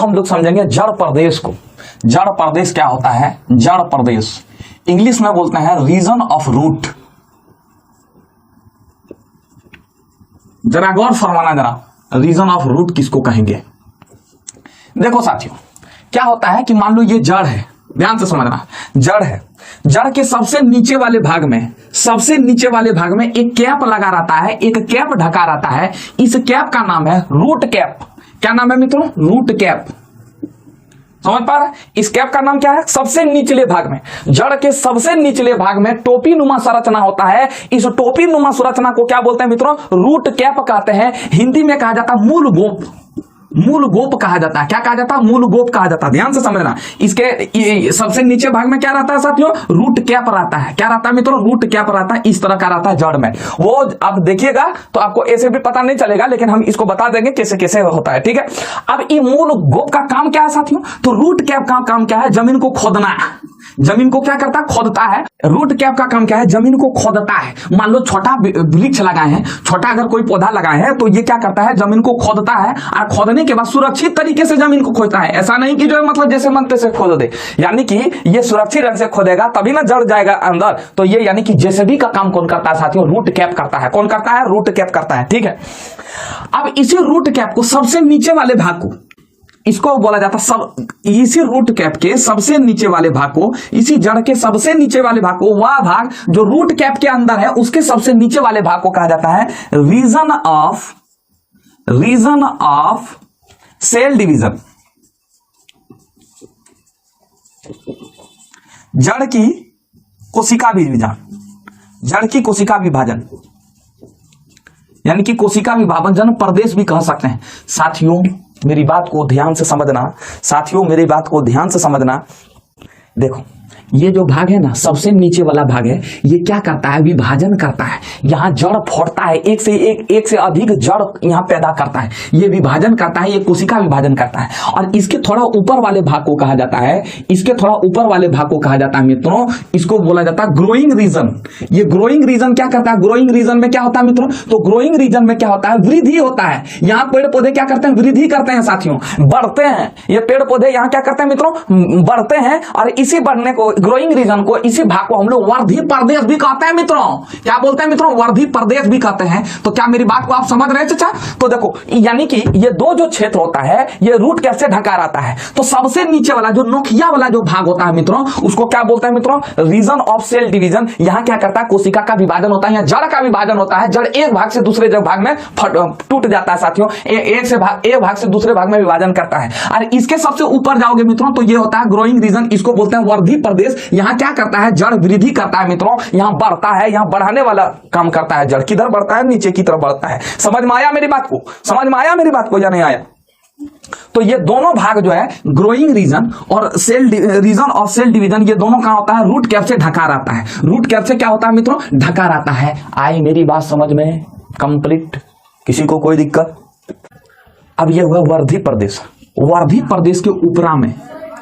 हम लोग समझेंगे जड़ प्रदेश को। जड़ प्रदेश क्या होता है? जड़ प्रदेश इंग्लिश में बोलते हैं रीजन ऑफ रूट। जरा गौर फरमाना, जरा रीजन ऑफ रूट किसको कहेंगे? देखो साथियों, क्या होता है कि मान लो ये जड़ है, ध्यान से समझना, जड़ है। जड़ के सबसे नीचे वाले भाग में, सबसे नीचे वाले भाग में एक कैप लगा रहता है, एक कैप ढका रहता है। इस कैप का नाम है रूट कैप। क्या नाम है मित्रों? Root cap. समझ पा रहे? इस कैप का नाम क्या है? सबसे निचले भाग में, जड़ के सबसे निचले भाग में टोपी नुमा संरचना होता है। इस टोपी नुमा संरचना को क्या बोलते हैं मित्रों? रूट कैप कहते हैं। हिंदी में कहा जाता है मूल गोप। मूल गोप कहा जाता है। क्या कहा जाता है? मूल गोप कहा जाता है। ध्यान से समझना, इसके सबसे नीचे भाग में क्या रहता है साथियों? रूट कैप रहता है। क्या रहता है मित्रों? रूट कैप रहता है। इस तरह का रहता है जड़ में। वो आप देखिएगा तो आपको ऐसे भी पता नहीं चलेगा, लेकिन हम इसको बता देंगे कैसे कैसे होता है, ठीक है। अब ये मूल गोप का काम क्या है साथियों? तो रूट कैप का काम क्या है? जमीन को खोदना। जमीन को क्या करता है? खोदता है। रूट कैप का काम क्या है? जमीन को खोदता है। मान लो छोटा वृक्ष लगाए हैं, छोटा अगर कोई पौधा लगाए हैं, तो ये क्या करता है? जमीन को खोदता है, और खोदने के बाद सुरक्षित तरीके से जमीन को खोदता है। ऐसा नहीं कि जो है मतलब जैसे मन तैसे खोद दे, यानी कि ये सुरक्षित ढंग से खोदेगा तभी ना जड़ जाएगा अंदर। तो ये यानी कि जेसीबी का काम कौन करता है साथियों? रूट कैप करता है। कौन करता है? रूट कैप करता है, ठीक है। अब इसी रूट कैप को सबसे नीचे वाले भाग को, इसको बोला जाता सब, इसी रूट कैप के सबसे नीचे वाले भाग को, इसी जड़ के सबसे नीचे वाले भाग को, वह भाग जो रूट कैप के अंदर है उसके सबसे नीचे वाले भाग को कहा जाता है रीजन ऑफ सेल डिवीजन। जड़ की कोशिका विभाजन, जड़ की कोशिका विभाजन यानी कि कोशिका विभाजन प्रदेश भी कह सकते हैं। साथियों मेरी बात को ध्यान से समझना, साथियों मेरी बात को ध्यान से समझना। देखो ये जो भाग है ना, सबसे नीचे वाला भाग है, ये क्या करता है? विभाजन करता है। यहाँ जड़ फोड़ता है, एक से अधिक जड़ यहाँ पैदा करता है। ये विभाजन करता है, ये कोशिका विभाजन करता है। और इसके थोड़ा ऊपर वाले भाग को कहा जाता है, इसके थोड़ा ऊपर वाले भाग को कहा जाता है मित्रों, इसको बोला जाता है ग्रोइंग रीजन। ये ग्रोइंग रीजन क्या करता है? ग्रोइंग रीजन में क्या होता है मित्रों? तो ग्रोइंग रीजन में क्या होता है? वृद्धि होता है। यहाँ पेड़ पौधे क्या करते हैं? वृद्धि करते हैं साथियों, बढ़ते हैं। ये पेड़ पौधे यहाँ क्या करते हैं मित्रों? बढ़ते हैं। और इसी बढ़ने को, ग्रोइंग रीजन को, इसी भाग को हम लोग वर्धी प्रदेश भी कहते हैं मित्रों। क्या बोलते हैं मित्रों? वर्धी प्रदेश भी कहते हैं। तो क्या मेरी बात को आप समझ रहे हैं चाचा? तो देखो यानी कि ये दो जो क्षेत्र होता है, ये रूट कैप से ढका रहता है। तो सबसे नीचे वाला जो नोखिया वाला जो भाग होता है मित्रों, उसको क्या बोलते हैं मित्रों? Region of cell division. यहाँ क्या करता है? कोशिका का विभाजन होता है, यहाँ जड़ का विभाजन होता है। जड़ एक भाग से दूसरे भाग में टूट जाता है साथियों, एक भाग से दूसरे भाग में विभाजन करता है। और इसके सबसे ऊपर जाओगे मित्रों तो ये होता है ग्रोइंग रीजन, इसको बोलते हैं वर्धी प्रदेश। यहाँ क्या करता है? जड़ वृद्धि करता है मित्रों, यहाँ बढ़ता है, यहाँ बढ़ाने वाला काम करता है। जड़ किधर बढ़ता है? नीचे की तरफ बढ़ता है। समझ में आया मेरी बात को? समझ में आया मेरी बात को या नहीं आया? तो ये दोनों भाग जो है, ग्रोइंग रीजन और रीजन ऑफ सेल डिवीजन, ये दोनों कहां होता है? रूट कैप से ढका रहता है। रूट कैप से क्या होता है मित्रों? ढका रहता है। आई मेरी बात समझ में कंप्लीट? किसी को कोई दिक्कत? अब ये हुआ वर्धी प्रदेश। वर्धी प्रदेश के ऊपरा में,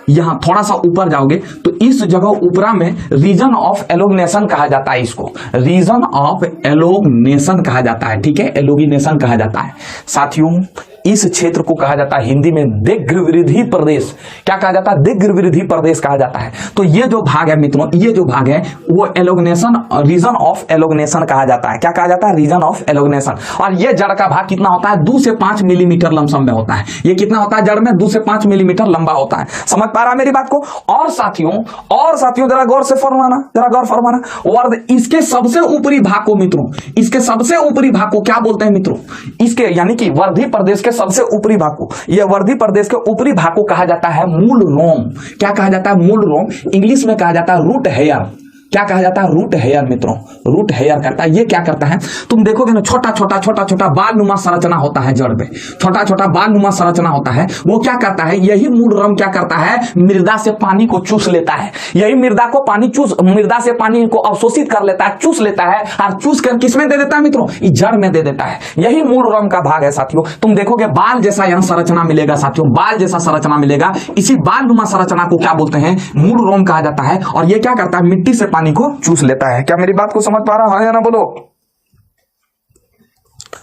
यहां थोड़ा सा ऊपर जाओगे तो इस जगह ऊपरा में रीजन ऑफ एलोगनेशन कहा जाता है। इसको रीजन ऑफ एलोगनेशन कहा जाता है, ठीक है, एलोगिनेशन कहा जाता है। साथियों इस क्षेत्र को कहा जाता है हिंदी में दीर्घवृद्धि प्रदेश। क्या कहा जाता है? दीर्घवृद्धि प्रदेश कहा जाता है। तो ये जो भाग है मित्रों, ये जो भाग है वो एलोगनेशन, रीजन ऑफ एलोगनेशन कहा जाता है। क्या कहा जाता है? Region of elongation. और ये जड़ का भाग कितना होता है? 2 से 5 मिलीमीटर लमसम में होता है। ये कितना होता है? जड़ में 2 से 5 मिलीमीटर लंबा होता है। समझ पा रहा मेरी बात को? और साथियों जरा गौर से फरमाना, जरा गौर फरमाना। और इसके सबसे ऊपरी भाग को मित्रों, इसके सबसे ऊपरी भाग को क्या बोलते हैं मित्रों? इसके यानी कि वर्धी प्रदेश के सबसे ऊपरी भाग को, यह वर्धी प्रदेश के ऊपरी भाग को कहा जाता है मूल रोम। क्या कहा जाता है? मूल रोम। इंग्लिश में कहा जाता है रूट हेयर। क्या कहा जाता है? रूट हेयर मित्रों, रूट हेयर करता है। ये क्या करता है? तुम देखोगे ना, छोटा छोटा बाल नुमा संरचना होता है जड़ पे, छोटा छोटा बाल नुमा संरचना होता है। वो क्या करता है? यही मूल रम क्या करता है? मृदा से पानी को चूस लेता है। यही मृदा से पानी को अवशोषित कर लेता है, चूस लेता है। और चूस कर किसमें दे देता है मित्रों? इस जड़ में दे देता है। यही मूल रम का भाग है साथियों। तुम देखोगे बाल जैसा यहाँ संरचना मिलेगा साथियों, बाल जैसा संरचना मिलेगा। इसी बाल नुमा संरचना को क्या बोलते हैं? मूल रोम कहा जाता है। और ये क्या करता है? मिट्टी से पानी को चूस लेता है। क्या मेरी बात को समझ पा रहा है या ना? बोलो।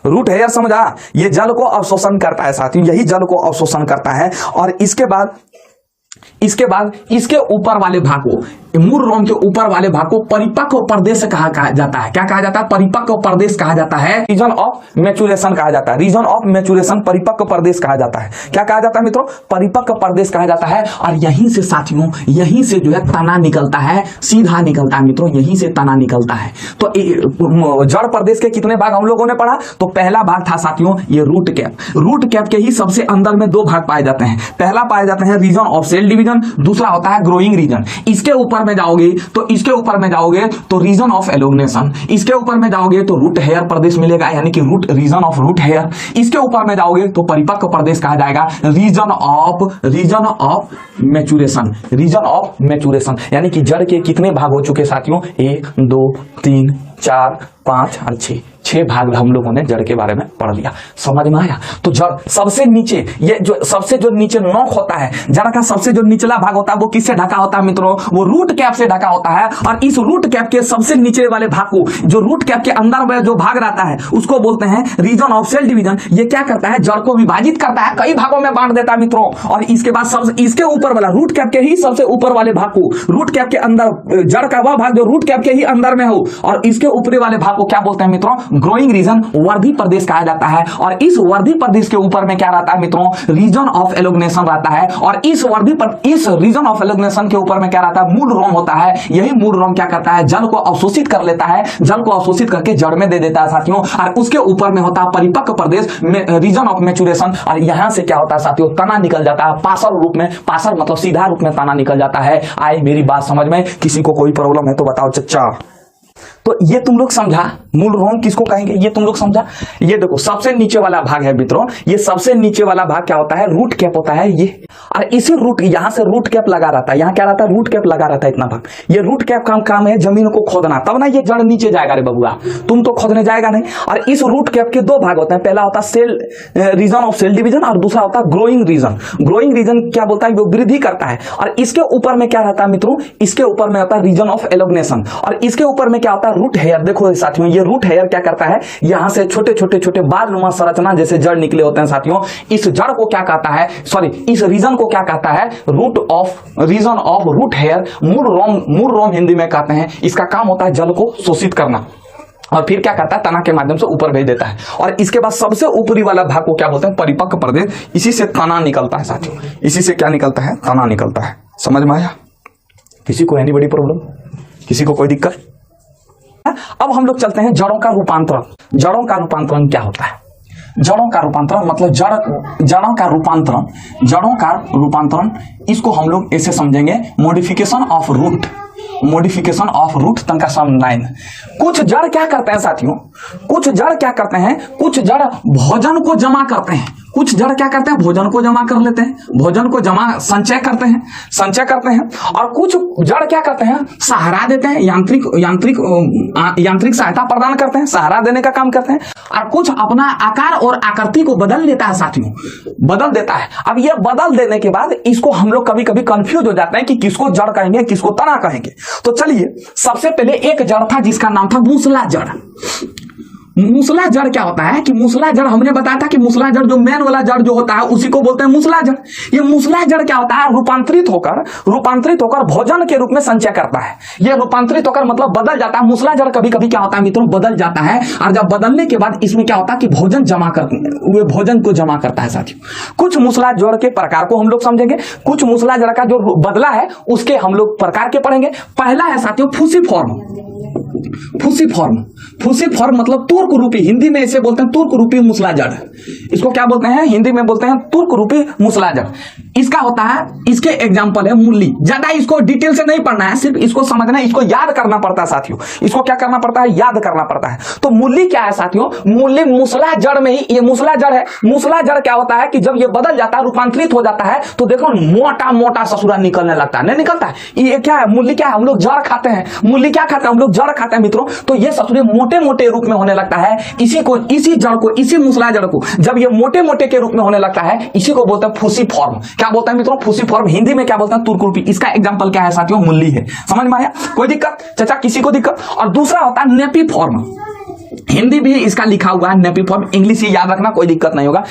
रूट हेयर समझा, ये जल को अवशोषण करता है साथियों, यही जल को अवशोषण करता है। और इसके बाद इसके ऊपर वाले भाग को, मूल रोम के ऊपर वाले भाग को परिपक्व प्रदेश कहा जाता है। क्या कहा जाता है? परिपक्व प्रदेश कहा जाता है, रीजन ऑफ मैच्योरेशन कहा जाता है, रीजन ऑफ मैच्योरेशन परिपक्व प्रदेश कहा जाता है। क्या कहा जाता है मित्रों? परिपक्व प्रदेश कहा जाता है। और यहीं से साथियों, यहीं से जो है तना निकलता है, सीधा निकलता है मित्रों, यहीं से तना निकलता है। तो जड़ प्रदेश के कितने भाग हम लोगों ने पढ़ा? तो पहला भाग था साथियों ये रूट कैप। रूट कैप के ही सबसे अंदर में दो भाग पाए जाते हैं। पहला पाए जाते हैं रीजन ऑफ सेल डिवीजन, दूसरा होता है ग्रोइंग रीजन। इसके ऊपर में जाओगे तो रीजन ऑफ एलोगनेशन, इसके ऊपर में जाओगे तो रूट हेयर प्रदेश मिलेगा, यानी कि root region of root hair. इसके ऊपर में जाओगे तो परिपक्व प्रदेश कहा जाएगा, region of maturation, region of maturation. यानी कि जड़ के कितने भाग हो चुके साथियों? 1 2 3 4 5 और 6 भाग हम लोगों ने जड़ के बारे में पढ़ लिया। समझ में आया? तो जड़ सबसे नीचे, ये जो सबसे जो नीचे नोक होता है, जड़ का सबसे जो निचला भाग होता है वो किससे ढका होता है मित्रों? वो रूट कैप से ढका होता है। और इस रूट कैप के सबसे नीचे वाले भाग को, जो रूट कैप के अंदर में जो भाग रहता है उसको बोलते हैं रीजन ऑफ सेल डिवीजन। ये क्या करता है? जड़ को विभाजित करता है, कई भागों में बांट देता है मित्रों। और इसके बाद इसके ऊपर वाला रूट कैप के ही सबसे ऊपर वाले भाग को, रूट कैप के अंदर, जड़ का वह भाग जो रूट कैप के ही अंदर में हो, और इसके ऊपरी वाले भाग को क्या बोलते हैं मित्रों? ग्रोइंग रीजन, वर्धी प्रदेश कहा जाता है। और इस वर्धी प्रदेश के ऊपर में क्या रहता है मित्रों? रीजन ऑफ एलोगनेशन रहता है। और इस रीजन ऑफ एलोगनेशन के ऊपर में क्या रहता है? मूल रोम होता है। यही मूल रोम क्या करता है? जल को अवशोषित कर लेता है, जल को अवशोषित करके जड़ में दे देता है साथियों। और उसके ऊपर में होता है परिपक्व प्रदेश, रीजन ऑफ मैच्योरेशन। और यहां से क्या होता है साथियों? तना निकल जाता है, पार्षल रूप में, पार्षल मतलब सीधा रूप में तना निकल जाता है। आए मेरी बात समझ में? किसी को कोई प्रॉब्लम है तो बताओ चच्चा। तो ये तुम लोग समझा, मूल रोम किसको कहेंगे ये तुम लोग समझा। ये देखो सबसे नीचे वाला भाग है मित्रों, ये सबसे नीचे वाला भाग क्या होता है? रूट कैप होता है ये। और इसी रूट, यहां से रूट कैप लगा रहता है, यहां क्या रहता है? रूट कैप लगा रहता है इतना भाग। ये रूट कैप का काम है जमीन को खोदना, तब ना ये जड़ नीचे जाएगा रे बबुआ, तुम तो खोदने जाएगा नहीं। और इस रूट कैप के दो भाग होते हैं, पहला होता है cell region of cell division, और दूसरा होता है ग्रोइंग रीजन। ग्रोइंग रीजन क्या बोलता है? वो वृद्धि करता है। और इसके ऊपर में क्या रहता है मित्रों? इसके ऊपर में होता है रीजन ऑफ एलोगनेशन। और इसके ऊपर में क्या होता है? Root hair. देखो साथियों, ये रूट हेयर क्या करता है? यहां से छोटे छोटे छोटे बाल नुमा संरचना जैसे जड़ निकले होते हैं साथियों। इस जड़ को क्या कहता है? सॉरी, इस रीजन को क्या कहता है? रीजन ऑफ रूट हेयर, मूल रोम हिंदी में कहते हैं। इसका काम होता है जल को शोषित करना, और फिर क्या करता है? तना के माध्यम से ऊपर भेज देता है। और इसके बाद सबसे ऊपरी वाला भाग को क्या बोलते हैं? परिपक्व प्रदेश। इसी से तना निकलता है साथियों, इसी से क्या निकलता है? तना निकलता है। समझ में आया? किसी को एनी बड़ी प्रॉब्लम? किसी को कोई दिक्कत? अब हम लोग चलते हैं जड़ों का रूपांतरण। जड़ों का रूपांतरण क्या होता है? जड़ों का रूपांतरण मतलब जड़ों का रूपांतरण, इसको हम लोग ऐसे समझेंगे, modification of root. Modification of root तनका सम 9। कुछ जड़ क्या करते हैं साथियों? कुछ जड़ क्या करते हैं? कुछ जड़ भोजन को जमा करते हैं। कुछ जड़ क्या करते हैं? भोजन को जमा कर लेते हैं, भोजन को जमा संचय करते हैं। और कुछ जड़ क्या करते हैं? सहारा देते हैं, यांत्रिक सहायता प्रदान करते हैं, सहारा देने का काम करते हैं। और कुछ अपना आकार और आकृति को बदल लेता है साथियों, बदल देता है। अब ये बदल देने के बाद इसको हम लोग कभी कभी कंफ्यूज हो जाते हैं कि किसको जड़ कहेंगे, किसको तना कहेंगे। तो चलिए, सबसे पहले एक जड़ था जिसका नाम था मूसला जड़। मूसला जड़ क्या होता है कि मूसला जड़ हमने बताया था कि मूसला जड़ जो मेन वाला जड़ जो होता है उसी को बोलते हैं मूसला जड़। ये मूसला जड़ क्या होता है? रूपांतरित होकर भोजन के रूप में संचय करता है। ये रूपांतरित होकर मतलब बदल जाता है। मूसला जड़ कभी कभी क्या होता है मित्रों? बदल जाता है। और जब बदलने के बाद इसमें क्या होता है कि भोजन को जमा करता है साथियों। कुछ मूसला जड़ के प्रकार को हम लोग समझेंगे, कुछ मूसला जड़ का जो बदला है उसके हम लोग प्रकार के पढ़ेंगे। पहला है साथियों फूसीफॉर्म। फूसीफॉर्म मतलब तुर्क रूपी, हिंदी में इसे बोलते हैं तुर्क रूपी मूसला जड़। इसको क्या बोलते हैं? हिंदी में बोलते हैं तुर्क रूपी मूसला जड़। इसका होता है, इसके एग्जांपल है मूली। ज्यादा इसको डिटेल से नहीं पढ़ना है, सिर्फ इसको समझना है, इसको याद करना पड़ता है साथियों। इसको क्या करना पड़ता है? याद करना पड़ता है। तो मूली क्या है साथियों? मूली मूसला जड़ में ही, ये मूसला जड़ है। मूसला जड़ क्या होता है कि जब ये बदल जाता है, रूपांतरित हो जाता है, तो देखो मोटा मोटा ससुरा निकलने लगता है। नहीं निकलता है? ये क्या है? मूली क्या है? हम लोग जड़ खाते हैं। मूली क्या खाते हैं? हम लोग जड़ खाते हैं मित्रों। तो ये ससुरे मोटे मोटे रूप में होने लगता है। इसी जड़ को, इसी मूसला जड़ को जब ये मोटे मोटे के रूप में होने लगता है, इसी को बोलते हैं फूसीफॉर्म। क्या बोलते हैं मित्रों? फूसीफॉर्म। हिंदी में क्या बोलते हैं? तुर्क रूपी। इसका एग्जांपल क्या है साथियों? मूली है। समझ में आया? कोई दिक्कत? चाचा किसी को दिक्कत? और दूसरा होता है नेपीफॉर्म। हिंदी भी इसका लिखा हुआ है नेपिफॉर्म, इंग्लिश ही याद रखना, कोई दिक्कत नहीं होगा।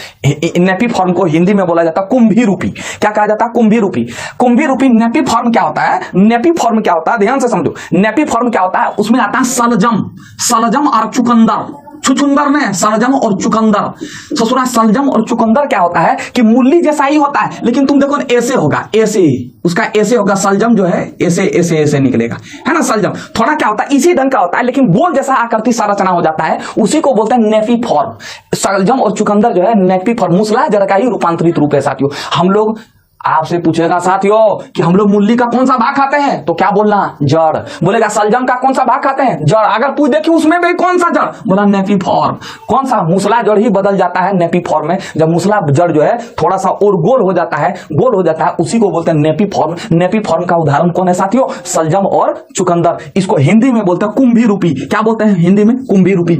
नेपिफॉर्म को हिंदी में बोला जाता है कुंभी रूपी। क्या कहा जाता है? कुंभी रूपी। कुंभी रूपी नेपिफॉर्म क्या होता है? नेपिफॉर्म क्या होता है, ध्यान से समझो। नेपिफॉर्म क्या होता है? उसमें आता है सलजम, सलजम और चुकंदर। छुछुंदर में सलजम और चुकंदर। ससुरा सलजम और चुकंदर क्या होता है कि मूली जैसा ही होता है, लेकिन तुम देखो ऐसे होगा, ऐसे उसका ऐसे होगा। सलजम जो है ऐसे ऐसे ऐसे निकलेगा, है ना। सलजम थोड़ा क्या होता है, इसी ढंग का होता है, लेकिन बोल जैसा आकृति संरचना हो जाता है, उसी को बोलते हैं नेपिफॉर्म। सलजम और चुकंदर जो है नेपिफॉर्म, मूसला जड़ का ही रूपांतरित रूप है साथियों। हम लोग आपसे पूछेगा साथियों कि हम लोग मूली का कौन सा भाग खाते हैं, तो क्या बोलना? जड़। बोलेगा सलजम का कौन सा भाग खाते हैं? जड़। अगर पूछ दे कि उसमें भी कौन सा जड़, बोला नेपिफॉर्म। कौन सा? मूसला जड़ ही बदल जाता है नेपिफॉर्म में। जब मूसला जड़ जो है थोड़ा सा और गोल हो जाता है, गोल हो जाता है, उसी को बोलते हैं नेपिफॉर्म। नेपिफॉर्म का उदाहरण कौन है साथियों? सलजम और चुकंदर। इसको हिंदी में बोलते हैं कुंभी रूपी। क्या बोलते हैं हिंदी में? कुंभी रूपी।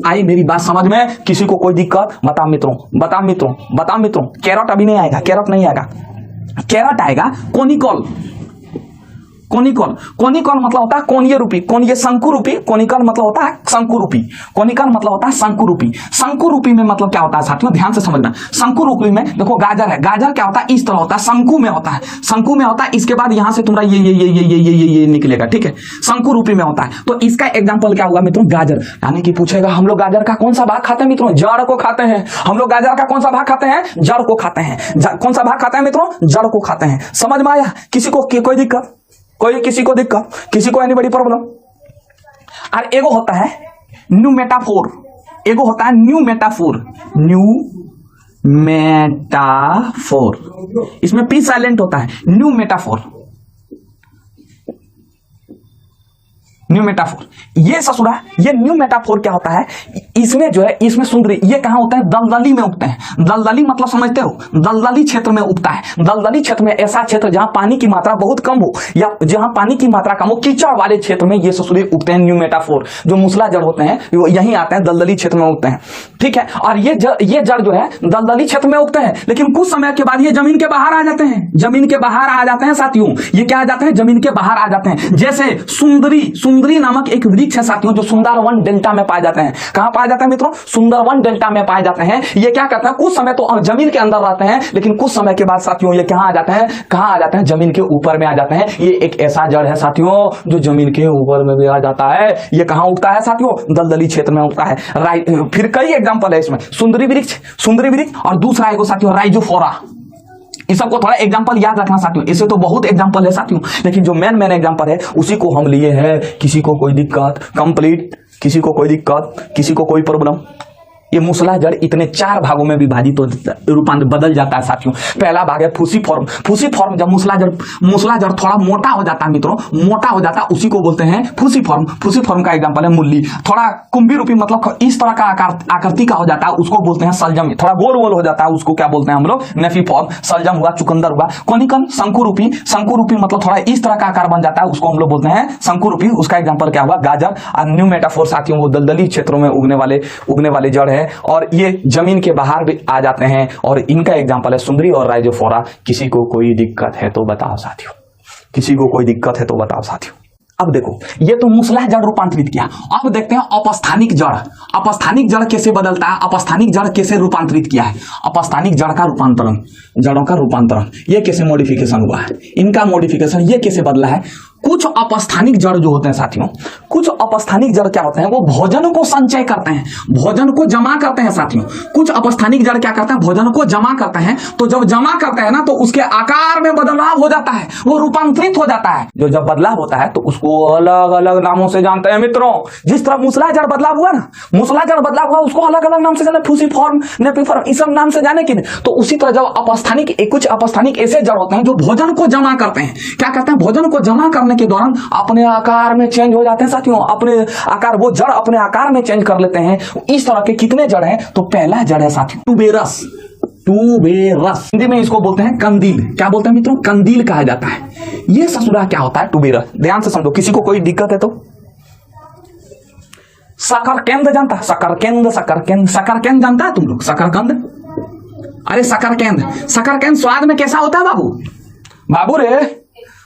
आई मेरी बात समझ में? किसी को कोई दिक्कत? बताओ मित्रों, बताओ मित्रों, बताओ मित्रों। कैरट अभी नहीं आएगा, कैरट नहीं आएगा, कैरट आएगा। कोनिकल, कोनिकल, कोनिकल मतलब होता है कोणीय रूपी, कोणीय शंकु रूपी। कोनिकल मतलब होता है शंकु रूपी, कोनिकल मतलब होता है शंकु रूपी। शंकु रूपी में मतलब क्या होता है साथियों, ध्यान से समझना। शंकु रूपी में देखो गाजर है, गाजर क्या होता है? इस तरह होता है, शंकु में होता है, शंकु में होता है। इसके बाद यहां से तुम्हारा ये निकलेगा, ठीक है, शंकु रूपी में होता है। तो इसका एग्जाम्पल क्या होगा मित्रों? गाजर। यानी कि पूछेगा हम लोग गाजर का कौन सा भाग खाते हैं मित्रों? जड़ को खाते हैं। हम लोग गाजर का कौन सा भाग खाते हैं? जड़ को खाते हैं। कौन सा भाग खाते हैं मित्रों? जड़ को खाते हैं। समझ में आया? किसी को कोई दिक्कत? कोई किसी को दिक्कत? किसी को एनी बड़ी प्रॉब्लम? और एगो होता है न्यू मेटाफोर, एगो होता है न्यू मेटाफोर, न्यू मेटाफोर। इसमें पी साइलेंट होता है, न्यू मेटाफोर, न्यू मेटाफोर। ये ससुरा, ये न्यू मेटाफोर क्या होता है? इसमें जो है, इसमें सुंदरी, ये कहां होता है? दलदली में उगते हैं। दलदली मतलब समझते हो? दलदली क्षेत्र में उगता है। दलदली क्षेत्र में ऐसा क्षेत्र जहां पानी की मात्रा बहुत कम हो, या जहां पानी की मात्रा कम हो, कीचड़ वाले क्षेत्र में ये ससुरे उगते हैं। न्यू मेटाफोर जो मूसला जड़ होते हैं वो यहीं आते हैं, दलदली क्षेत्र में उगते हैं, ठीक है। और ये जड़ जो है दलदली क्षेत्र में उगते हैं, लेकिन कुछ समय के बाद ये जमीन के बाहर आ जाते हैं, जमीन के बाहर आ जाते हैं साथियों। ये क्या आ जाते हैं? जमीन के बाहर आ जाते हैं। जैसे सुंदरी नामक एक वृक्ष है साथियों, जो सुंदरवन डेल्टा में पाए जाते हैं। कहां पाए जाते हैं मित्रों? सुंदरवन डेल्टा में पाए जाते हैं। ये क्या करते हैं? कुछ समय तो जमीन के अंदर रहते हैं, लेकिन कुछ समय के बाद साथियों ये कहां आ जाते हैं? कहां आ जाते हैं? जमीन के ऊपर में आ जाते हैं। ये एक ऐसा जड़ है साथियों जो जमीन के ऊपर में भी आ जाता है। ये कहां उगता है साथियों? दलदली क्षेत्र में उगता है। फिर कई एग्जाम्पल है इसमें, सुंदरी वृक्ष और दूसरा है साथियों राइजोफोरा। इस सबको थोड़ा एग्जांपल याद रखना साथियों, इससे तो बहुत एग्जांपल है साथियों, लेकिन जो मेन एग्जांपल है उसी को हम लिए हैं। किसी को कोई दिक्कत? कंप्लीट। किसी को कोई दिक्कत? किसी को कोई प्रॉब्लम? ये मूसला जड़ इतने 4 भागों में विभाजित तो रूपांतर बदल जाता है साथियों। पहला भाग है फूसी फॉर्म। फूसी फॉर्म जब मूसला जड़ थोड़ा मोटा हो जाता है मित्रों, मोटा हो जाता है, उसी को बोलते हैं फूसी फॉर्म। फूसी फॉर्म का एग्जांपल है मूली। थोड़ा कुंभी रूपी मतलब इस तरह का आकृति का हो जाता है, उसको बोलते हैं सलजम। थोड़ा गोल हो जाता है, उसको क्या बोलते हैं हम लोग? नेपिफॉर्म। सलजम हुआ, चुकंदर हुआ। कोनिकल शंकु रूपी मतलब थोड़ा इस तरह का आकार बन जाता है, उसको हम लोग बोलते हैं शंकु रूपी। उसका एग्जाम्पल क्या हुआ? गाजर। और न्यू मेटाफोर साथियों वो दलदली क्षेत्रों में उगने वाले जड़ है, और ये जमीन के बाहर भी आ जाते हैं, और इनका एग्जांपल है सुंदरी और राइजोफोरा। किसी को कोई दिक्कत है तो बताओ साथियों, किसी को कोई दिक्कत है तो बताओ साथियों। अब देखो, ये तो मूसला जड़ रूपांतरित किया। अब देखते हैं अपस्थानिक जड़। अपस्थानिक जड़ कैसे बदलता है? अपस्थानिक जड़ कैसे रूपांतरित किया है? अपस्थानिक जड़ का रूपांतरण, जड़ों का रूपांतरण, ये कैसे मॉडिफिकेशन हुआ है? इनका मॉडिफिकेशन ये कैसे बदला है? कुछ अपस्थानिक जड़ जो होते हैं साथियों, कुछ अपस्थानिक जड़ क्या होते हैं? वो भोजन को संचय करते हैं, भोजन को जमा करते हैं साथियों। कुछ अपस्थानिक जड़ क्या करते हैं? भोजन को जमा करते हैं। तो जब जमा करते हैं ना, तो उसके आकार में बदलाव हो जाता है, वो रूपांतरित हो जाता है। जो जब बदलाव होता है तो उसको अलग अलग नामों से जानते हैं मित्रों। जिस तरह मूसला जड़ बदलाव हुआ ना, मूसला जड़ बदलाव हुआ, उसको अलग अलग नाम से जाने, फूसीफॉर्म, नेपिफॉर्म, इस सब नाम से जाने की नहीं। तो उसी तरह जब कुछ अपस्थानिक ऐसे जड़ होते हैं जो भोजन को जमा करते हैं। क्या करते हैं? भोजन को जमा करने के दौरान अपने आकार में चेंज हो जाते हैं साथियों। अपने आकार, वो जड़ अपने आकार में चेंज कर लेते हैं। इस तरह के कितने जड़ हैं? तो पहला जड़ है साथियों टुबेरस। टुबेरस हिंदी में इसको बोलते हैं कंदील। क्या बोलते हैं मित्रों? कंदील कहा जाता है। ये ससुरा क्या होता है? टुबेरस। ध्यान से समझो, किसी को कोई दिक्कत है तो? शकरकंद जानता है? शकरकंद जानता है तुम लोग? शकरकंद, अरे शकरकंद स्वाद में कैसा होता है बाबू रे?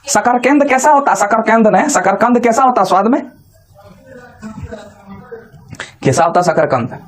शकरकंद कैसा होता है? शकरकंद कैसा होता है स्वाद में? कैसा होता है शकरकंद?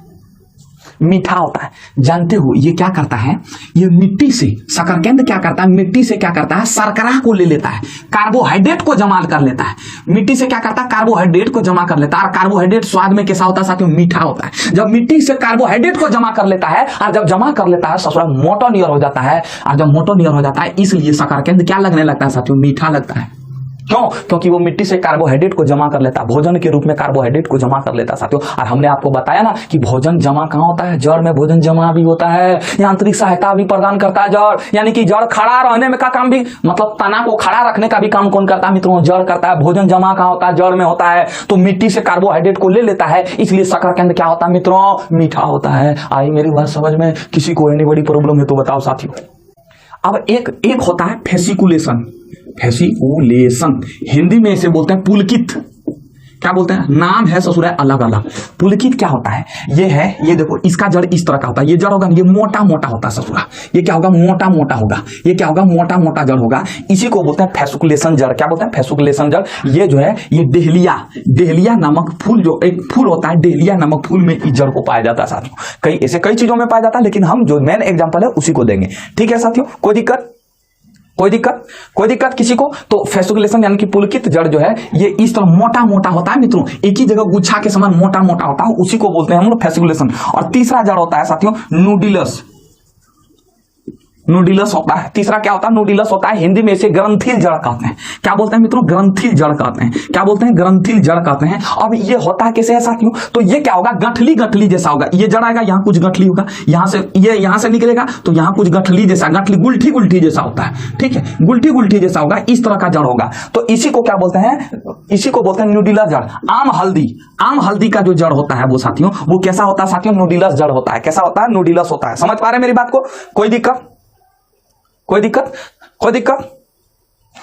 मीठा होता है। जानते हो ये क्या करता है? ये मिट्टी से, शकरकंद क्या करता है, मिट्टी से क्या करता है, शर्करा को ले लेता है, कार्बोहाइड्रेट को जमा कर लेता है। मिट्टी से क्या करता है, कार्बोहाइड्रेट को जमा कर लेता है। और कार्बोहाइड्रेट स्वाद में कैसा होता है साथियों? मीठा होता है। जब मिट्टी से कार्बोहाइड्रेट को जमा कर लेता है, और जब जमा कर लेता है ससुरा मोटा नियर हो जाता है, और जब मोटा नियर हो जाता है इसलिए शकरकंद क्या लगने लगता है साथियों? मीठा लगता है। क्यों? क्योंकि वो मिट्टी से कार्बोहाइड्रेट को जमा कर लेता है, भोजन के रूप में कार्बोहाइड्रेट को जमा कर लेता है साथियों। और हमने आपको बताया ना कि भोजन जमा कहाँ होता है? जड़ में भोजन जमा भी होता है, यांत्रिक सहायता भी प्रदान करता है जड़। यानी कि जड़ खड़ा रहने में का काम भी, मतलब तना को खड़ा रखने का भी काम कौन करता है मित्रों? जड़ करता है। भोजन जमा कहाँ होता है? जड़ में होता है। तो मिट्टी से कार्बोहाइड्रेट को ले लेता है, इसलिए शकरकंद क्या होता है मित्रों? मीठा होता है। आई मेरी बात समझ में? किसी को एनी बड़ी प्रॉब्लम है तो बताओ साथियों। अब एक होता है फेसिकुलेशन। फेसिकुलेशन हिंदी में इसे बोलते हैं पुलकित। क्या बोलते हैं? नाम है ससुर अलग अलग। पुलकित क्या होता है? ये देखो, इसका जड़ इस तरह का होता है। ये जड़ होगा, ये मोटा मोटा होता है ससुरा। ये क्या होगा? मोटा मोटा होगा। ये क्या होगा? मोटा मोटा जड़ होगा। इसी को बोलते हैं फेसिकुलेशन जड़। क्या बोलते हैं? फेसिकुलेशन जड़। ये जो है ये डेहलिया नामक फूल, जो एक फूल होता है डेहलिया नामक फूल में इस जड़ को पाया जाता है साथियों। कई चीजों में पाया जाता है, लेकिन हम जो मेन एग्जाम्पल है उसी को देंगे। ठीक है साथियों, कोई दिक्कत किसी को? तो फेसिकुलेशन यानी कि पुलकित जड़ जो है ये इस तरह मोटा मोटा होता है मित्रों, एक ही जगह गुच्छा के समान मोटा मोटा होता है, उसी को बोलते हैं हम लोग फेसिकुलेशन। और तीसरा जड़ होता है साथियों नूडिलस होता है। तीसरा क्या होता है? नूडिलस होता है। हिंदी में इसे ग्रंथिल जड़ कहते हैं। क्या बोलते हैं मित्रों? ग्रंथिल जड़ कहते हैं। क्या बोलते हैं? ग्रंथिल जड़ कहते हैं। अब ये होता है कैसे है साथियों? तो ये क्या होगा? गठली जैसा होगा। ये जड़ आएगा, यहाँ कुछ गठली होगा, यहाँ से निकलेगा तो यहाँ कुछ गठली जैसा, गुलठी जैसा होता है। ठीक है, गुलठी जैसा होगा, इस तरह का जड़ होगा। तो इसी को क्या बोलते हैं? इसी को बोलते हैं नूडिलस जड़। आम हल्दी का जो जड़ होता है वो साथियों, वो कैसा होता है साथियों? नूडिलस जड़ होता है। कैसा होता है? नूडिलस होता है। समझ पा रहे मेरी बात को? कोई दिक्कत?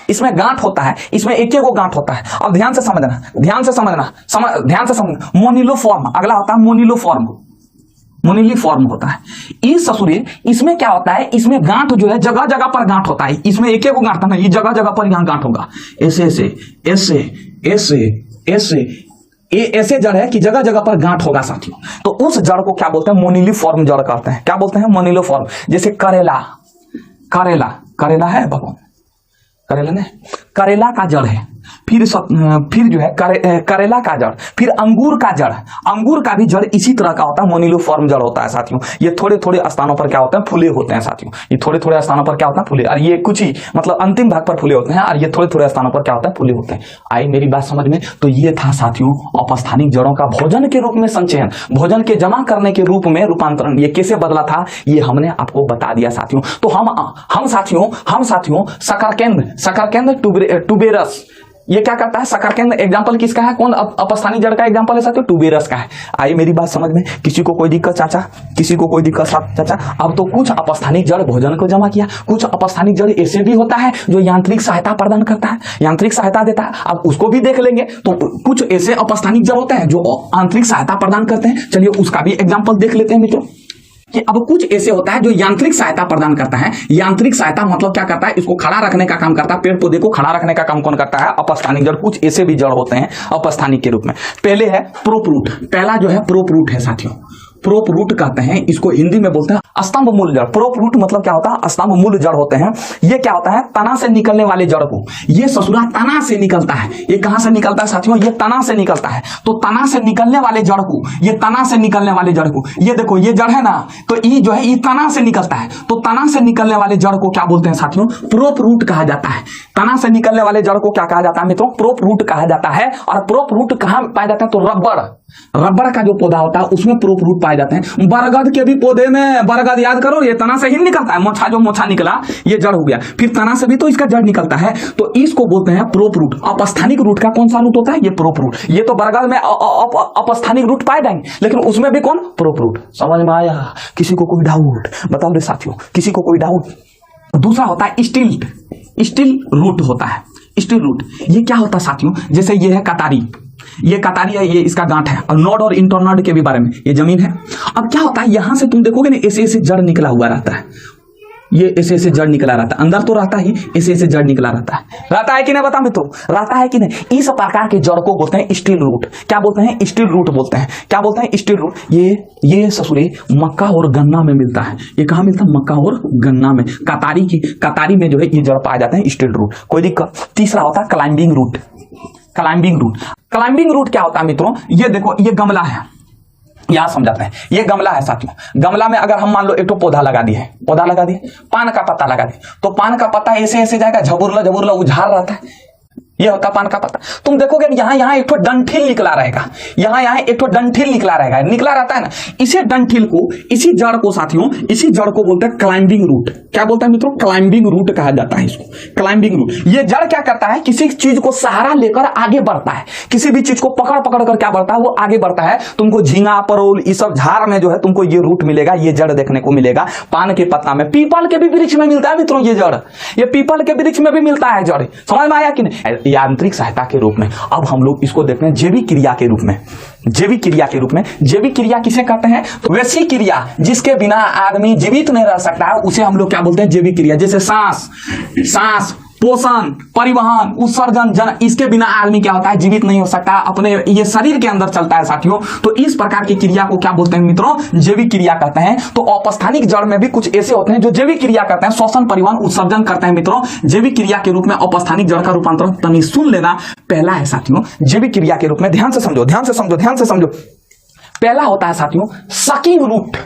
इसमें गांठ होता है, इसमें एक गांठ होता है। अब ध्यान से समझना। मोनिलोफॉर्म अगला होता है। मोनिलीफॉर्म होता है। इस ससुरे इसमें क्या होता है? इसमें गांठ जो है जगह जगह पर गांठ होता है। इसमें एक गांठ था ना, ये जगह जगह पर यहाँ गांठ होगा। ऐसे जड़ है कि जगह जगह पर गांठ होगा साथियों। तो उस जड़ को क्या बोलते हैं? मोनिलीफॉर्म जड़ कहते हैं। क्या बोलते हैं? मोनिलीफॉर्म। जैसे करेला है भगवान, करेला का जड़ है। फिर जो है करेला का जड़, फिर अंगूर का भी जड़ इसी तरह का होता है, मोनिलोफॉर्म जड़ होता है साथियों। ये थोड़े थोड़े स्थानों पर क्या होते हैं? फूले होते हैं साथियों। ये थोड़े थोड़े स्थानों पर क्या होता है? फूले। और ये कुछ ही मतलब अंतिम भाग पर फूले होते हैं, और ये थोड़े थोड़े स्थानों पर क्या होता है? फूले होते हैं। आई मेरी बात समझ में? तो ये था साथियों अपस्थानिक जड़ों का भोजन के रूप में संचयन, भोजन के जमा करने के रूप में रूपांतरण। ये कैसे बदला था ये हमने आपको बता दिया साथियों। तो हम साथियों शकरकंद टुबेरस, ये क्या करता है? शकरकंद एग्जांपल किसका है? कौन अपस्थानिक जड़ का एग्जांपल है साथियों? टुबेरस का है। आई मेरी बात समझ में? किसी को कोई दिक्कत चाचा? चाचा? अब तो कुछ अपस्थानिक जड़ भोजन को जमा किया, कुछ अपस्थानिक जड़ ऐसे भी होता है जो यांत्रिक सहायता प्रदान करता है, यांत्रिक सहायता देता है। अब उसको भी देख लेंगे। तो कुछ ऐसे अपस्थानिक जड़ होते हैं जो आंतरिक सहायता प्रदान करते हैं। चलिए उसका भी एग्जाम्पल देख लेते हैं मित्रों। कि अब कुछ ऐसे होता है जो यांत्रिक सहायता प्रदान करता है। यांत्रिक सहायता मतलब क्या करता है? इसको खड़ा रखने का काम करता है। पेड़ पौधे को खड़ा रखने का काम कौन करता है? अपस्थानिक जड़। कुछ ऐसे भी जड़ होते हैं अपस्थानिक के रूप में। पहले है प्रोपरूट। पहला जो है प्रोपरूट है साथियों। प्रोपरूट कहते हैं इसको, हिंदी में बोलते हैं स्तंभ मूल जड़। प्रोपरूट मतलब क्या होता है? स्तंभ मूल जड़ होते हैं। ये क्या होता है? तना से निकलने वाले जड़ को, ये ससुरा तना से निकलता है। ये कहां से निकलता है साथियों? ये तना से निकलता है। तो तना से निकलने वाले जड़ को, ये तना से निकलने वाले जड़ को, ये देखो ये जड़ है ना, तो ये जो है ये तना से निकलता है। तो तना से निकलने वाले जड़ को क्या बोलते हैं साथियों? प्रोपरूट कहा जाता है। तना से निकलने वाले जड़ को क्या कहा जाता है मित्रों? प्रोपरूट कहा जाता है। और प्रोपरूट कहां पाए जाते हैं? तो रबड़ का जो पौधा होता है उसमें प्रोपरूट पाए जाते हैं। बरगद के भी पौधे में, बरगद याद करो, ये तना से ही निकलता है। मोछा निकला, ये जड़ हो गया। फिर तना से भी तो इसका जड़ निकलता है। तो इसको बोलते हैं प्रोपरूट। अपस्थानिक रूट का कौन सा रूट होता है? ये प्रोपरूट। ये तो बरगद में अपस्थानिक रूट पाए जाएंगे, लेकिन उसमें भी कौन? प्रोपरूट। समझ में आया? किसी को कोई डाउट? बताओ रे साथियों, किसी को कोई डाउट? दूसरा होता है स्टिल रूट होता है। स्टिल रूट ये क्या होता है साथियों? जैसे ये है कतारी, ये कतारी है, ये इसका गांठ है। और नोड और इंटरनोड के भी बारे में, ये जमीन है। अब क्या होता है? यहां से तुम देखोगे ना ऐसे ऐसे जड़ निकला हुआ रहता है। ये ऐसे ऐसे जड़ निकला रहता है, अंदर तो रहता ही, ऐसे ऐसे जड़ निकला रहता है कि नहीं बता मित्रों, रहता है कि नहीं। इस प्रकार के जड़ को बोलते हैं स्टील रूट। क्या बोलते हैं? स्टील रूट बोलते हैं। क्या बोलते हैं? Stilt root. ये ससुरे मक्का और गन्ना में मिलता है। ये कहाँ मिलता है? मक्का और गन्ना में। कतारी में जो है ये जड़ पाए जाते हैं, स्टील रूट। कोई दिक्कत? तीसरा होता है climbing root. Climbing root, climbing root क्या होता है मित्रों? ये देखो, ये गमला है, यहां समझाते हैं। ये गमला है साथियों। गमला में अगर हम मान लो एक तो पौधा लगा दिए, पान का पत्ता लगा दिए, तो पान का पत्ता ऐसे ऐसे जाएगा, झबुरला उझार रहता है, ये होता पान का पत्ता। तुम देखोगे यहाँ एक तो डंठिल निकला रहेगा, यहाँ एक तो डंठिल निकला रहता है ना। इसी डंठिल को, इसी जड़ को साथियों, इसी जड़ को बोलते हैं क्लाइंबिंग रूट। क्या बोलते हैं मित्रों? क्लाइंबिंग रूट कहा जाता है इसको, क्लाइंबिंग रूट। ये जड़ क्या करता है? किसी चीज को सहारा लेकर आगे बढ़ता है, किसी भी चीज को पकड़ कर क्या बढ़ता है? वो आगे बढ़ता है। तुमको झींगा, परोल, इस सब झाड़ में जो है तुमको ये रूट मिलेगा, ये जड़ देखने को मिलेगा। पान के पत्ता में, पीपल के भी वृक्ष में मिलता है मित्रों ये जड़। ये पीपल के वृक्ष में भी मिलता है जड़। समझ में आया कि नहीं? यांत्रिक सहायता के रूप में। अब हम लोग इसको देखते हैं जैविक क्रिया के रूप में। जैविक क्रिया के रूप में, जैविक क्रिया किसे कहते हैं? तो वैसी क्रिया जिसके बिना आदमी जीवित नहीं रह सकता है, उसे हम लोग क्या बोलते हैं? जैविक क्रिया। जैसे सांस, पोषण, परिवहन, उत्सर्जन, जन, इसके बिना आदमी क्या होता है? जीवित नहीं हो सकता, अपने ये शरीर के अंदर चलता है साथियों। तो इस प्रकार की क्रिया को क्या बोलते हैं मित्रों? जैविक क्रिया कहते हैं। तो औपस्थानिक जड़ में भी कुछ ऐसे होते हैं जो जैविक क्रिया करते हैं, श्वसन, परिवहन, उत्सर्जन करते हैं मित्रों। जैविक क्रिया के रूप में औपस्थानिक जड़ का रूपांतरण तनी सुन लेना। पहला है साथियों जैविक क्रिया के रूप में, ध्यान से समझो। पहला होता है साथियों सकिंग रूट।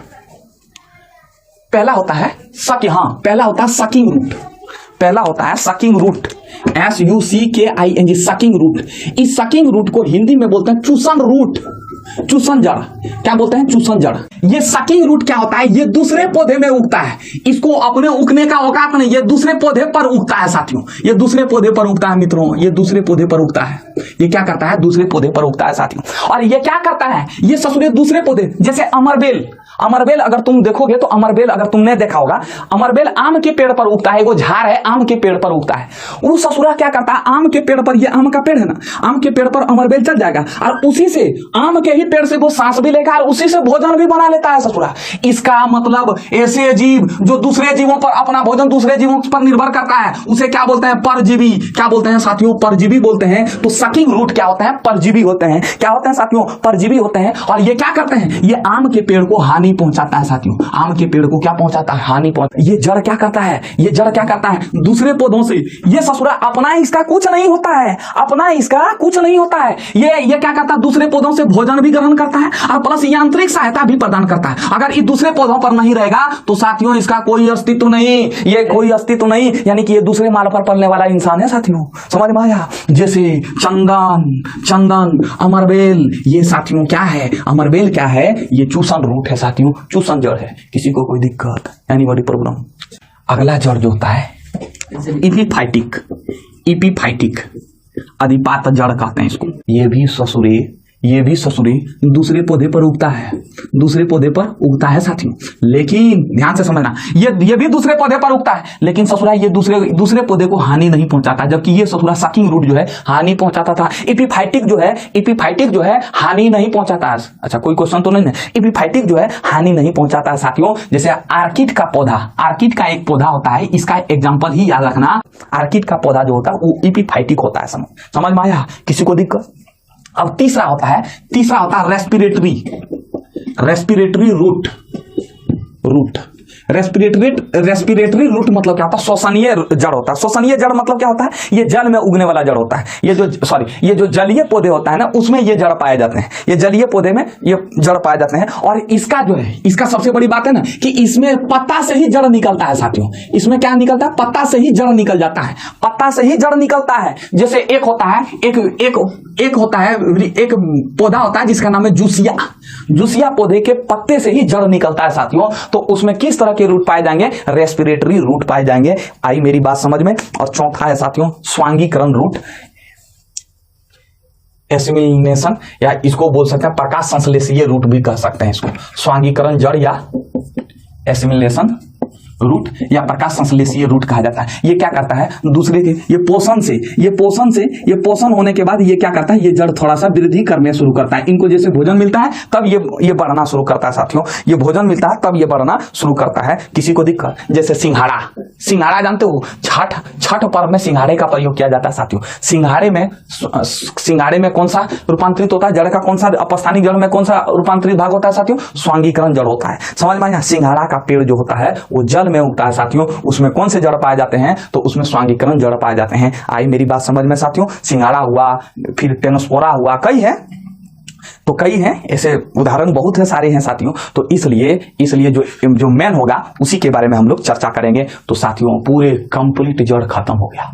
पहला होता है सकिंग रूट। पहला होता है sucking root, SUCKING, sucking root. इस सकिंग रूट को हिंदी में बोलते हैं चूसन रूट, चूसन जड़। क्या बोलते हैं? चूसन जड़। ये सकिंग रूट क्या होता है? ये दूसरे पौधे में उगता है, इसको अपने उगने का औकात नहीं, ये दूसरे पौधे पर उगता है साथियों। ये दूसरे पौधे पर उगता है मित्रों, ये दूसरे पौधे पर उगता है। ये क्या करता है? दूसरे पौधे पर उगता है साथियों। और ये क्या करता है? ये ससुरे दूसरे पौधे, जैसे अमरबेल अगर तुम देखोगे तो अमरबेल अगर तुमने देखा होगा, अमरबेल आम के पेड़ पर उगता है। वो झाड़ है, आम के पेड़ पर उगता है। वो ससुरा क्या करता है? आम के पेड़ पर, ये आम का पेड़ है ना, आम के पेड़ पर अमरबेल चल जाएगा और उसी से, आम के ही पेड़ से वो सांस भी लेगा और उसी से भोजन भी बना लेता है ससुरा। इसका मतलब ऐसे जीव जो दूसरे जीवों पर अपना भोजन दूसरे जीवों पर निर्भर करता है, उसे क्या बोलते हैं? परजीवी। क्या बोलते हैं साथियों? परजीवी बोलते हैं। तो सकिंग रूट क्या होते हैं? परजीवी होते हैं। क्या होते हैं साथियों? परजीवी होते हैं। और ये क्या करते हैं? ये आम के पेड़ को हानि पहुंचाता है साथियों। आम के पेड़ को क्या पहुंचाता है? हानि पहुंचाता है। ये जड़ क्या करता है? ये जड़ क्या करता है? दूसरे पौधों से, ये ससुरा अपना इसका कुछ नहीं होता है, ये क्या करता है? दूसरे पौधों से भोजन भी ग्रहण करता है और प्लस यांत्रिक सहायता भी प्रदान करता है। अगर ये दूसरे पौधों पर नहीं रहेगा तो साथियों इसका कोई अस्तित्व नहीं, यानी कि ये दूसरे माल पर पलने वाला इंसान है साथियों। समझ में आया? जैसे चंदन, अमरबेल, ये साथियों क्या है? अमरबेल क्या है? ये चूसन रूट है साथियों, चूसन जड़ है। किसी को कोई दिक्कत? Anybody problem? अगला जड़ जो होता है इपीफाइटिक अधिपात जड़ कहते हैं इसको। ये भी ससुरे दूसरे पौधे पर उगता है साथियों। लेकिन ध्यान से समझना, ये भी दूसरे पौधे पर उगता है, लेकिन ससुरा ये दूसरे पौधे को हानि नहीं पहुंचाता, जबकि ये ससुरा सकिंग रूट जो है हानि पहुंचाता था। इपीफाइटिक जो है हानि नहीं पहुंचाता है। अच्छा, कोई क्वेश्चन तो नहीं है? इपीफाइटिक जो है हानि नहीं पहुंचाता है साथियों। जैसे आर्किड का एक पौधा होता है, इसका एग्जाम्पल ही याद रखना। आर्किड का पौधा जो होता है वो इपीफाइटिक होता है। समझ में आया? किसी को दिक्कत? अब तीसरा होता है रेस्पिरेटरी रूट। रेस्पिरेटरी रूट मतलब क्या होता है? श्वसनीय जड़ होता है। श्वसनीय जड़ मतलब क्या होता है? ये जल में उगने वाला जड़ होता है। ये जो जलीय पौधे होता है ना, उसमें ये जड़ पाए जाते हैं। ये जलीय पौधे में ये जड़ पाए जाते हैं। और इसका जो है, इसका सबसे बड़ी बात है ना कि इसमें पत्ता से ही जड़ निकलता है साथियों। इसमें क्या निकलता है? पत्ता से ही जड़ निकल जाता है, पत्ता से ही जड़ निकलता है। जैसे एक होता है, एक पौधा होता है जिसका नाम है जूसिया पौधे के पत्ते से ही जड़ निकलता है साथियों। तो उसमें किस तरह के रूट पाए जाएंगे? रेस्पिरेटरी रूट पाए जाएंगे। आई मेरी बात समझ में? और चौथा है साथियों स्वांगीकरण रूट, एसिमिलेशन, या इसको बोल सकते हैं प्रकाश संश्लेषीय रूट भी कह सकते हैं इसको। स्वांगीकरण जड़ या एसिमिलेशन रूट या प्रकाश संश्लेषीय रूट कहा जाता है। ये क्या करता है, दूसरे के ये पोषण होने के बाद ये क्या करता है, ये जड़ थोड़ा सा वृद्धि करने शुरू करता है। इनको जैसे भोजन मिलता है तब ये बढ़ना शुरू करता है साथियों, ये भोजन मिलता है तब ये बढ़ना शुरू करता है। किसी को दिक्कत, जैसे सिंघाड़ा जानते हो, छठ पर्व में सिंघाड़े का प्रयोग किया जाता है साथियों। सिंघाड़े में कौन सा रूपांतरित होता है, जड़ का कौन सा, अपस्थानिक जड़ में कौन सा रूपांतरित भाग होता है साथियों, स्वांगीकरण जड़ होता है। समझ में आया, सिंघाड़ा का पेड़ जो होता है वो जल में उगता है साथियों, उसमें कौन से जड़ पाए जाते हैं, तो उसमें स्वांगीकरण जड़ पाए जाते हैं। आई मेरी बात समझ में साथियों, सिंघाड़ा हुआ, फिर टेनोस्पोरा हुआ, कई हैं ऐसे उदाहरण बहुत है, सारे हैं साथियों। तो इसलिए जो मेन होगा उसी के बारे में हम लोग चर्चा करेंगे। तो साथियों पूरे कंप्लीट जड़ खत्म हो गया।